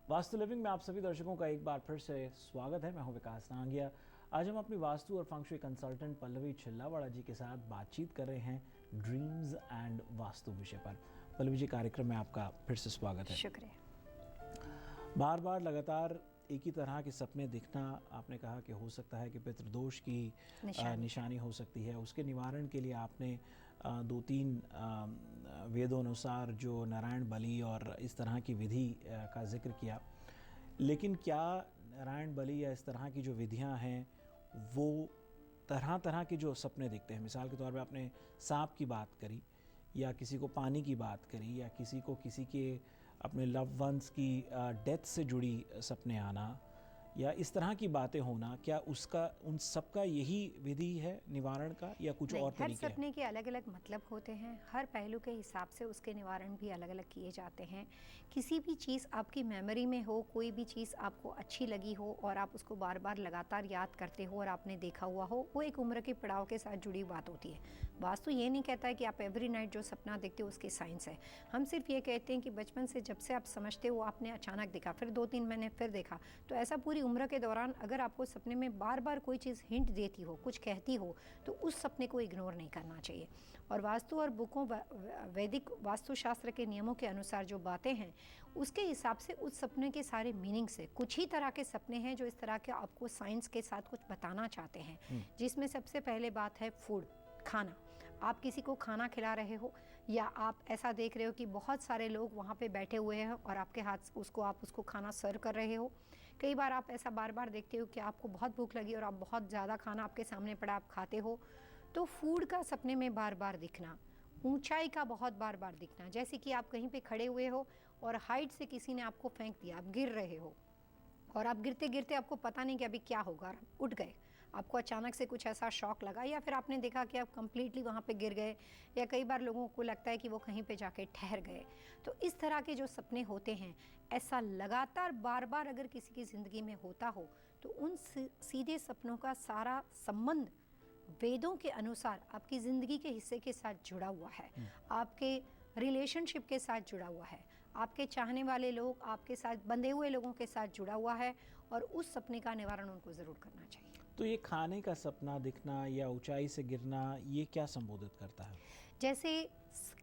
Vastu living में आप सभी दर्शकों का एक बार फिर से स्वागत है। मैं हूं विकास नांगिया। आज हम अपनी वास्तु और फंक्शुई कंसल्टेंट पल्लवी छिल्लावाड़ा जी के साथ बातचीत कर रहे हैं ड्रीम्स एंड वास्तु विषय पर। पल्लवी जी, कार्यक्रम में आपका फिर से स्वागत है। शुक्रिया। बार बार लगातार एक ही तरह के सपने दिखना, आपने कहा कि हो सकता है कि पितृदोष की निशानी हो सकती है। उसके निवारण के लिए आपने 2-3 वेदों अनुसार जो नारायण बलि और इस तरह की विधि का जिक्र किया। लेकिन क्या नारायण बलि या इस तरह की जो विधियां हैं वो तरह तरह के जो सपने दिखते हैं, मिसाल के तौर पे आपने सांप की बात करी या किसी को पानी की बात करी या किसी को किसी के अपने लव वंस की डेथ से जुड़ी सपने आना या इस तरह की बातें होना, क्या उसका उन सब का यही विधि है निवारण का या कुछ और तरीके हैं? हर सपने के अलग अलग मतलब होते हैं, हर पहलू के हिसाब से उसके निवारण भी अलग अलग किए जाते हैं। किसी भी चीज़ आपकी मेमोरी में हो, कोई भी चीज़ आपको अच्छी लगी हो और आप उसको बार बार लगातार याद करते हो और आपने देखा हुआ हो, वो एक उम्र के पड़ाव के साथ जुड़ी बात होती है। वास्तु ये नहीं कहता है कि आप एवरी नाइट जो सपना देखते हो उसकी साइंस है। हम सिर्फ ये कहते हैं कि बचपन से जब से आप समझते हो, आपने अचानक देखा, फिर 2-3 महीने फिर देखा, तो ऐसा पूरी उम्र के दौरान अगर आपको सपने में बार बार कोई चीज़ हिंट देती हो, कुछ कहती हो, तो उस सपने को इग्नोर नहीं करना चाहिए। और वास्तु और बुकों, वैदिक वास्तुशास्त्र के नियमों के अनुसार जो बातें हैं, उसके हिसाब से उस सपने के सारे मीनिंग से कुछ ही तरह के सपने हैं जो इस तरह के आपको साइंस के साथ कुछ बताना चाहते हैं। जिसमें सबसे पहले बात है फूड, खाना। आप किसी को खाना खिला रहे हो या आप ऐसा देख रहे हो कि बहुत सारे लोग वहाँ पे बैठे हुए हैं और आपके हाथ उसको आप उसको खाना सर्व कर रहे हो। कई बार आप ऐसा बार बार देखते हो कि आपको बहुत भूख लगी और आप बहुत ज़्यादा खाना आपके सामने पड़ा, आप खाते हो। तो फूड का सपने में बार बार दिखना, ऊंचाई का बहुत बार बार दिखना, जैसे कि आप कहीं पे खड़े हुए हो और हाइट से किसी ने आपको फेंक दिया, आप गिर रहे हो और आप गिरते गिरते आपको पता नहीं कि अभी क्या होगा, उठ गए, आपको अचानक से कुछ ऐसा शॉक लगा या फिर आपने देखा कि आप कंप्लीटली वहाँ पे गिर गए, या कई बार लोगों को लगता है कि वो कहीं पे जाके ठहर गए। तो इस तरह के जो सपने होते हैं, ऐसा लगातार बार बार अगर किसी की ज़िंदगी में होता हो तो उन सीधे सपनों का सारा संबंध वेदों के अनुसार आपकी ज़िंदगी के हिस्से के साथ जुड़ा हुआ है, आपके रिलेशनशिप के साथ जुड़ा हुआ है, आपके चाहने वाले लोग, आपके साथ बंधे हुए लोगों के साथ जुड़ा हुआ है, और उस सपने का निवारण उनको ज़रूर करना चाहिए। तो ये खाने का सपना दिखना या ऊंचाई से गिरना, ये क्या संबोधित करता है? जैसे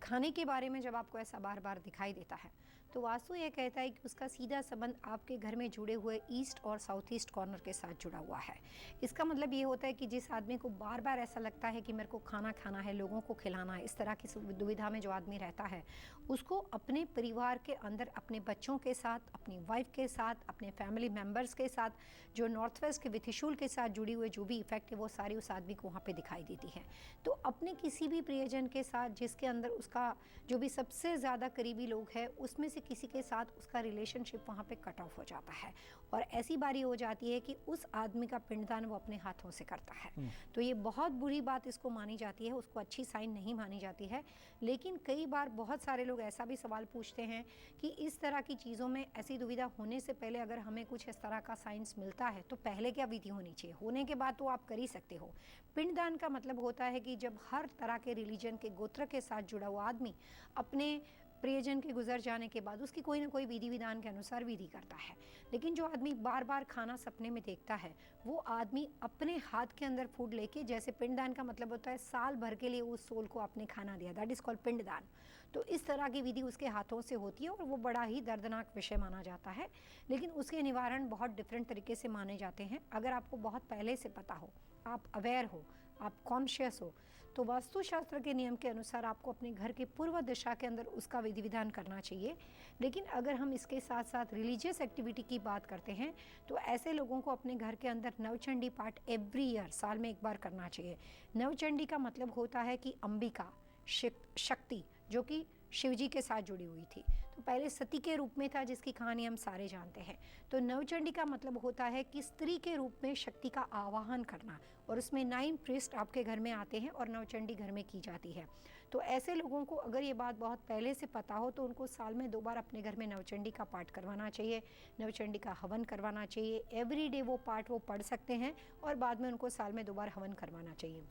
खाने के बारे में जब आपको ऐसा बार बार दिखाई देता है तो वास्तु ये कहता है कि उसका सीधा संबंध आपके घर में जुड़े हुए ईस्ट और साउथ ईस्ट कॉर्नर के साथ जुड़ा हुआ है। इसका मतलब ये होता है कि जिस आदमी को बार बार ऐसा लगता है कि मेरे को खाना खाना है, लोगों को खिलाना है, इस तरह की दुविधा में जो आदमी रहता है, उसको अपने परिवार के अंदर अपने बच्चों के साथ, अपनी वाइफ के साथ, अपने फैमिली मेम्बर्स के साथ, जो नॉर्थ वेस्ट के विथिशूल के साथ जुड़ी हुई जो भी इफेक्ट है, वो सारी उस आदमी को वहाँ पर दिखाई देती है। तो अपने किसी भी प्रियजन के साथ, जिसके अंदर उसका जो भी सबसे ज़्यादा करीबी लोग हैं, उसमें से किसी के साथ उसका रिलेशनशिप वहाँ पे कट ऑफ हो जाता है और ऐसी बारी हो जाती है कि उस आदमी का पिंडदान वो अपने हाथों से करता है। तो ये बहुत बुरी बात इसको मानी जाती है, उसको अच्छी साइन नहीं मानी जाती है। लेकिन कई बार बहुत सारे लोग ऐसा भी सवाल पूछते हैं कि इस तरह की चीज़ों में ऐसी दुविधा होने से पहले अगर हमें कुछ इस तरह का साइंस मिलता है तो पहले क्या विधि होनी चाहिए? होने के बाद तो आप कर ही सकते हो। पिंडदान का मतलब होता है कि जब हर तरह के रिलीजन के गोत्र के साथ जुड़ा हुआ आदमी अपने प्रियजन के गुजर जाने के बाद उसकी कोई ना कोई विधि विधान के अनुसार विधि करता है। लेकिन जो आदमी बार बार खाना सपने में देखता है, वो आदमी अपने हाथ के अंदर फूड लेके, जैसे पिंडदान का मतलब होता है साल भर के लिए उस सोल को आपने खाना दिया, दैट इज़ कॉल्ड पिंडदान। तो इस तरह की विधि उसके हाथों से होती है और वो बड़ा ही दर्दनाक विषय माना जाता है। लेकिन उसके निवारण बहुत डिफरेंट तरीके से माने जाते हैं। अगर आपको बहुत पहले से पता हो, आप अवेयर हो, आप कॉन्शियस हो, तो वास्तुशास्त्र के नियम के अनुसार आपको अपने घर के पूर्व दिशा के अंदर उसका विधि विधान करना चाहिए। लेकिन अगर हम इसके साथ साथ रिलीजियस एक्टिविटी की बात करते हैं तो ऐसे लोगों को अपने घर के अंदर नवचंडी पाठ एवरी ईयर, साल में एक बार करना चाहिए। नवचंडी का मतलब होता है कि अंबिका शक्ति, जो कि शिव जी के साथ जुड़ी हुई थी, तो पहले सती के रूप में था, जिसकी कहानी हम सारे जानते हैं। तो नवचंडी का मतलब होता है कि स्त्री के रूप में शक्ति का आवाहन करना, और उसमें 9 प्रीस्ट आपके घर में आते हैं और नवचंडी घर में की जाती है। तो ऐसे लोगों को अगर ये बात बहुत पहले से पता हो तो उनको साल में 2 बार अपने घर में नवचंडी का पाठ करवाना चाहिए, नवचंडी का हवन करवाना चाहिए। एवरी डे वो पाठ वो पढ़ सकते हैं और बाद में उनको साल में 2 बार हवन करवाना चाहिए।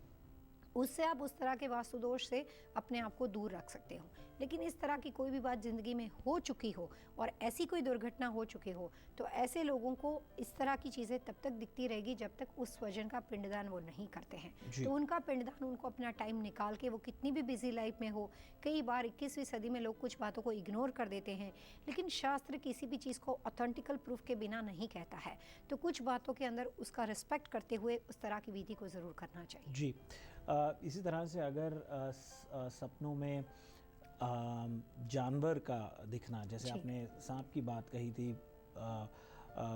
उससे आप उस तरह के वास्तु दोष से अपने आप को दूर रख सकते हो। लेकिन इस तरह की कोई भी बात ज़िंदगी में हो चुकी हो और ऐसी कोई दुर्घटना हो चुकी हो, तो ऐसे लोगों को इस तरह की चीज़ें तब तक दिखती रहेगी जब तक उस स्वजन का पिंडदान वो नहीं करते हैं। तो उनका पिंडदान उनको अपना टाइम निकाल के, वो कितनी भी बिजी लाइफ में हो, कई बार 21वीं सदी में लोग कुछ बातों को इग्नोर कर देते हैं, लेकिन शास्त्र किसी भी चीज़ को ऑथेंटिकल प्रूफ के बिना नहीं कहता है। तो कुछ बातों के अंदर उसका रिस्पेक्ट करते हुए उस तरह की विधि को ज़रूर करना चाहिए। जी। इसी तरह से अगर सपनों में जानवर का दिखना, जैसे आपने सांप की बात कही थी,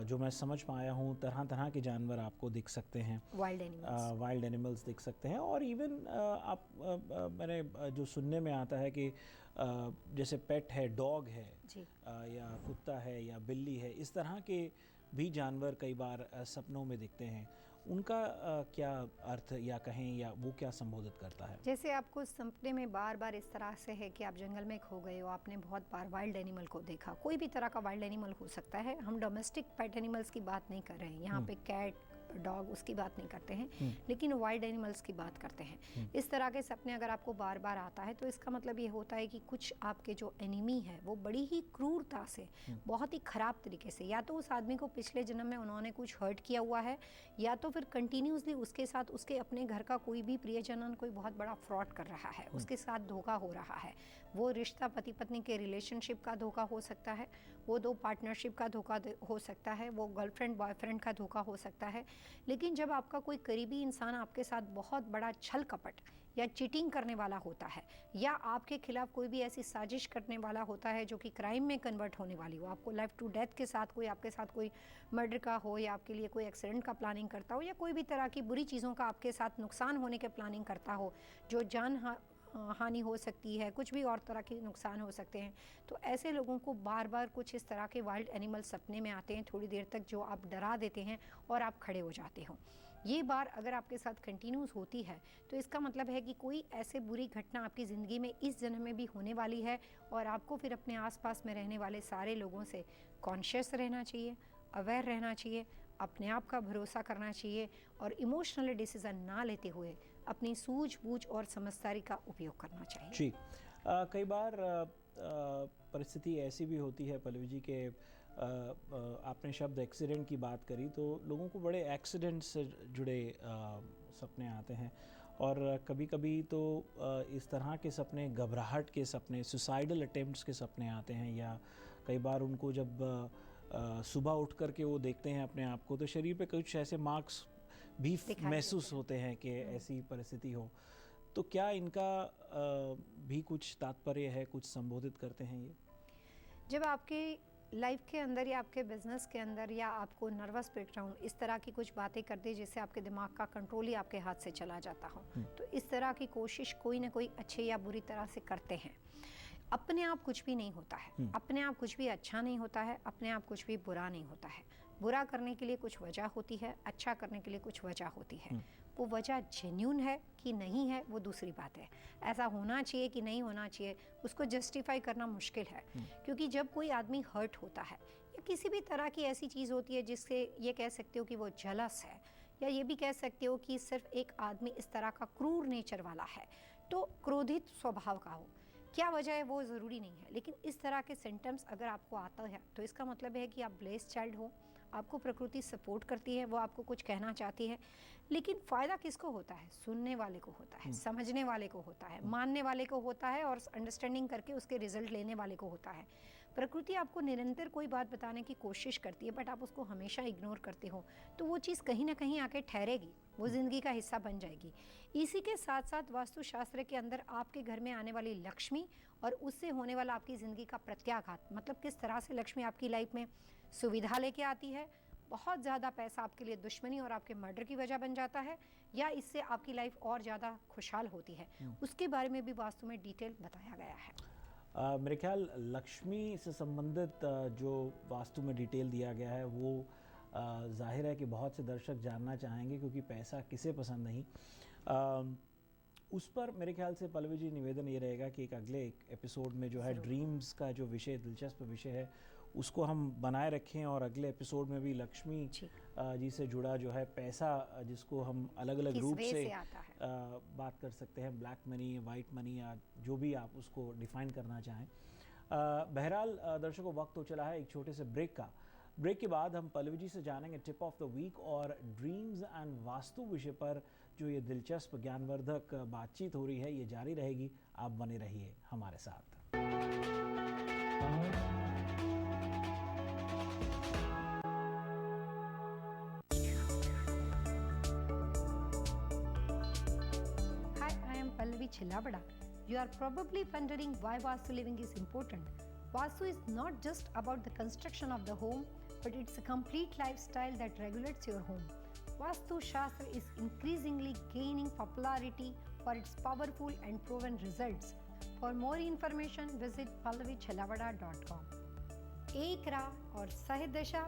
जो मैं समझ पाया हूँ तरह तरह के जानवर आपको दिख सकते हैं, वाइल्ड एनिमल्स दिख सकते हैं, और इवन मैंने जो सुनने में आता है कि जैसे पेट है, डॉग है या कुत्ता है या बिल्ली है, इस तरह के भी जानवर कई बार सपनों में दिखते हैं। उनका क्या अर्थ या कहें, या वो क्या संबोधित करता है? जैसे आपको सपने में बार बार इस तरह से है कि आप जंगल में खो गए हो, आपने बहुत बार वाइल्ड एनिमल को देखा, कोई भी तरह का वाइल्ड एनिमल हो सकता है, हम डोमेस्टिक पेट एनिमल्स की बात नहीं कर रहे हैं यहाँ पे, कैट, डॉग, उसकी बात नहीं करते हैं, लेकिन वाइल्ड एनिमल्स की बात करते हैं। इस तरह के सपने अगर आपको बार बार आता है तो इसका मतलब ये होता है कि कुछ आपके जो एनिमी है वो बड़ी ही क्रूरता से, बहुत ही खराब तरीके से, या तो उस आदमी को पिछले जन्म में उन्होंने कुछ हर्ट किया हुआ है, या तो फिर कंटिन्यूसली उसके साथ उसके अपने घर का कोई भी प्रियजन कोई बहुत बड़ा फ्रॉड कर रहा है, उसके साथ धोखा हो रहा है। वो रिश्ता पति पत्नी के रिलेशनशिप का धोखा हो सकता है, वो दो पार्टनरशिप का धोखा हो सकता है, वो गर्लफ्रेंड बॉयफ्रेंड का धोखा हो सकता है। लेकिन जब आपका कोई करीबी इंसान आपके साथ बहुत बड़ा छल कपट या चीटिंग करने वाला होता है, या आपके खिलाफ कोई भी ऐसी साजिश करने वाला होता है जो कि क्राइम में कन्वर्ट होने वाली हो, आपको लाइफ टू डेथ के साथ कोई आपके साथ कोई मर्डर का हो, या आपके लिए कोई एक्सीडेंट का प्लानिंग करता हो, या कोई भी तरह की बुरी चीज़ों का आपके साथ नुकसान होने के प्लानिंग करता हो, जो जान हानि हो सकती है, कुछ भी और तरह के नुकसान हो सकते हैं, तो ऐसे लोगों को बार बार कुछ इस तरह के वाइल्ड एनिमल सपने में आते हैं थोड़ी देर तक, जो आप डरा देते हैं और आप खड़े हो जाते हो। ये बार अगर आपके साथ कंटिन्यूस होती है तो इसका मतलब है कि कोई ऐसे बुरी घटना आपकी ज़िंदगी में इस जन्म में भी होने वाली है, और आपको फिर अपने आसपास में रहने वाले सारे लोगों से कॉन्शियस रहना चाहिए, अवेयर रहना चाहिए, अपने आप का भरोसा करना चाहिए, और इमोशनल डिसीज़न ना लेते हुए अपनी सूझबूझ और समझदारी का उपयोग करना चाहिए। जी। कई बार परिस्थिति ऐसी भी होती है पल्लवी जी के, आपने शब्द एक्सीडेंट की बात करी, तो लोगों को बड़े एक्सीडेंट से जुड़े सपने आते हैं, और कभी कभी तो इस तरह के सपने, घबराहट के सपने, सुसाइडल अटेम्प्ट्स के सपने आते हैं, या कई बार उनको जब सुबह उठ कर के वो देखते हैं अपने आप को, तो शरीर पे कुछ ऐसे मार्क्स भी महसूस होते हैं कि ऐसी परिस्थिति हो। तो क्या इनका भी कुछ तात्पर्य है, कुछ संबोधित करते हैं ये? जब आपकी लाइफ के अंदर या आपके बिजनेस के अंदर या आपको नर्वस ब्रेकडाउन इस तरह की कुछ बातें कर दी जिससे आपके दिमाग का कंट्रोल ही आपके हाथ से चला जाता हो, तो इस तरह की कोशिश कोई ना कोई अच्छे या बुरी तरह से करते हैं। अपने आप कुछ भी नहीं होता है, अपने आप कुछ भी अच्छा नहीं होता है, अपने आप कुछ भी बुरा नहीं होता है। बुरा करने के लिए कुछ वजह होती है, अच्छा करने के लिए कुछ वजह होती है। वो वजह जेन्यून है कि नहीं है वो दूसरी बात है, ऐसा होना चाहिए कि नहीं होना चाहिए उसको जस्टिफाई करना मुश्किल है। क्योंकि जब कोई आदमी हर्ट होता है या किसी भी तरह की ऐसी चीज़ होती है जिससे ये कह सकते हो कि वो जलस है, या ये भी कह सकते हो कि सिर्फ एक आदमी इस तरह का क्रूर नेचर वाला है, तो क्रोधित स्वभाव का हो, क्या वजह है वो ज़रूरी नहीं है, लेकिन इस तरह के सिम्टम्स अगर आपको आता है तो इसका मतलब है कि आप ब्लेस्ड चाइल्ड हो, आपको प्रकृति सपोर्ट करती है, वो आपको कुछ कहना चाहती है। लेकिन फ़ायदा किसको होता है? सुनने वाले को होता है, समझने वाले को होता है, मानने वाले को होता है, और अंडरस्टैंडिंग करके उसके रिजल्ट लेने वाले को होता है। प्रकृति आपको निरंतर कोई बात बताने की कोशिश करती है, बट आप उसको हमेशा इग्नोर करते हो, तो वो चीज़ कहीं ना कहीं आके ठहरेगी, वो ज़िंदगी का हिस्सा बन जाएगी। इसी के साथ साथ वास्तुशास्त्र के अंदर आपके घर में आने वाली लक्ष्मी और उससे होने वाला आपकी ज़िंदगी का प्रत्याघात, मतलब किस तरह से लक्ष्मी आपकी लाइफ में सुविधा लेके आती है, बहुत ज़्यादा पैसा आपके लिए दुश्मनी और आपके मर्डर की वजह बन जाता है, या इससे आपकी लाइफ और ज़्यादा खुशहाल होती है, उसके बारे में भी वास्तु में डिटेल बताया गया है। मेरे ख्याल लक्ष्मी से संबंधित जो वास्तु में डिटेल दिया गया है वो जाहिर है कि बहुत से दर्शक जानना चाहेंगे, क्योंकि पैसा किसे पसंद नहीं। उस पर मेरे ख्याल से पल्लवी जी निवेदन ये रहेगा कि एक अगले एपिसोड में जो है ड्रीम्स का जो विषय, दिलचस्प विषय है, उसको हम बनाए रखें और अगले एपिसोड में भी लक्ष्मी जी। जी से जुड़ा जो है पैसा, जिसको हम अलग अलग किस रूप वे से से आता है। बात कर सकते हैं, ब्लैक मनी, वाइट मनी, या जो भी आप उसको डिफाइन करना चाहें। बहरहाल दर्शकों, वक्त हो चला है एक छोटे से ब्रेक का। ब्रेक के बाद हम पल्लवी जी से जानेंगे टिप ऑफ द वीक और ड्रीम्स एंड वास्तु विषय पर जो ये दिलचस्प ज्ञानवर्धक बातचीत हो रही है, ये जारी रहेगी। आप बने रहिए हमारे साथ। Hi, I am Pallavi Chillabada. You are probably wondering why Vastu living is important. Vastu is not just about the construction of the home, but it's a complete lifestyle that regulates your home. Vastu Shastra is increasingly gaining popularity for its powerful and proven results. For more information, visit pallavichilabada.com. एक राह और सही दिशा